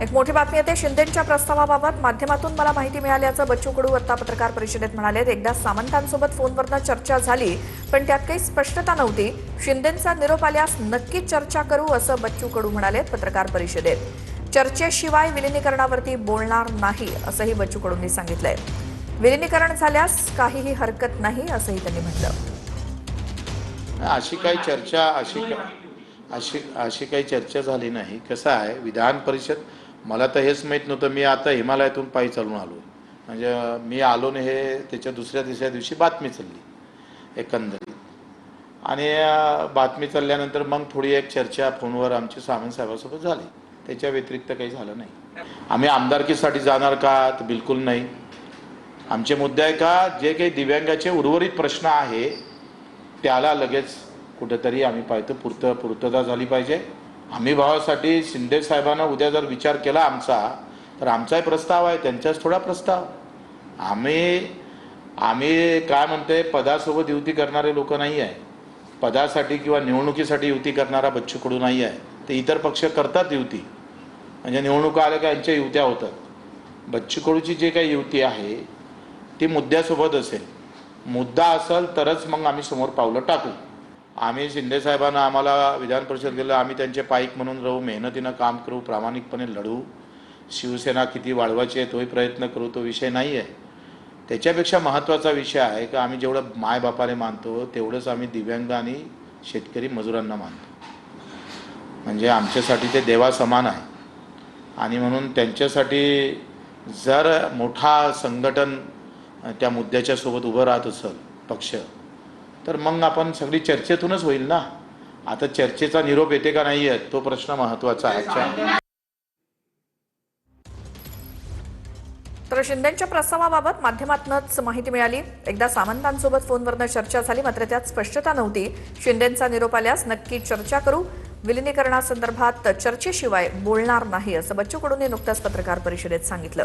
एक मोठी बातमी येते शिंदेंच्या प्रस्तावाबाबत माध्यमातून मला माहिती मिळाल्याचं बच्चू कडू आता पत्रकार परिषदेत म्हणाले। एकदा सामंतांसोबत फोनवरनं चर्चा झाली पण त्यात काही स्पष्टता नव्हती। शिंदेंचा निरोप आल्यास नक्की चर्चा करू असं बच्चू कडू म्हणाले पत्रकार परिषदेत। चर्चेशिवाय विलीनीकरणावरती बोलणार नाही असंही बच्चू कडूंनी सांगितलंय। विलीनीकरण झाल्यास काहीही हरकत नाही असंही त्यांनी म्हटलं। अशी काही चर्चा अशी काही चर्चा झाली नाही। कसं आहे विधान परिषद, मला तर हेच माहीत नव्हतं। मी आता हिमालयातून पायी चालून आलो, म्हणजे मी आलो नाही हे त्याच्या दुसऱ्या तिसऱ्या दिवशी बातमी चालली एकंदरीत। आणि बातमी चालल्यानंतर मग थोडी एक चर्चा फोनवर आमची सामंत साहेबांसोबत झाली, त्याच्या व्यतिरिक्त काही झालं नाही। आम्ही आमदारकीसाठी जाणार का? तर बिलकुल नाही। आमचे मुद्दे आहे का जे काही दिव्यांगाचे उर्वरित प्रश्न आहे त्याला लगेच कुठेतरी आम्ही पाहतो पूर्तता झाली पाहिजे। आम्ही भावासाठी शिंदे साहेबांना उद्या जर विचार केला आमचा, तर आमचाही प्रस्ताव आहे, त्यांचाच थोडा प्रस्ताव। आम्ही काय म्हणते, पदासोबत युती करणारे लोक नाही आहे। पदासाठी किंवा निवडणुकीसाठी युती करणारा बच्चू कडू नाही आहे। ते इतर पक्ष करतात युती, म्हणजे निवडणुका आल्या का यांच्या युत्या होतात। बच्चू कडूची जे काही युती आहे ती मुद्द्यासोबत असेल, मुद्दा असेल तरच मग आम्ही समोर पावलं टाकू। आम्ही शिंदे साहेबांना आम्हाला विधान परिषद गेलं, आम्ही त्यांचे पाईक म्हणून राहू, मेहनतीनं काम करू, प्रामाणिकपणे लढू। शिवसेना किती वाढवायची आहे तोही प्रयत्न करू, तो विषय नाही आहे। त्याच्यापेक्षा महत्त्वाचा विषय आहे की आम्ही जेवढं मायबापाने मानतो तेवढंच आम्ही दिव्यांग आणि शेतकरी मजुरांना मानतो। म्हणजे आमच्यासाठी ते देवासमान आहे। आणि म्हणून त्यांच्यासाठी जर मोठा संघटन त्या मुद्द्याच्या सोबत उभं राहत असेल पक्ष, तर मग आपण सगळी चर्चेतूनच होईल ना। आता चर्चेचा निरोप येते का नाही येत तो प्रश्न महत्त्वाचा आहे। तर शिंदेंच्या प्रस्तावाबाबत माध्यमातूनच माहिती मिळाली। एकदा सामंतांसोबत फोनवरनं चर्चा झाली मात्र त्यात स्पष्टता नव्हती। शिंदेंचा निरोप आल्यास नक्की चर्चा करू, विलीनीकरणासंदर्भात चर्चेशिवाय बोलणार नाही असं बच्चू कडूंनी नुकत्याच पत्रकार परिषदेत सांगितलं।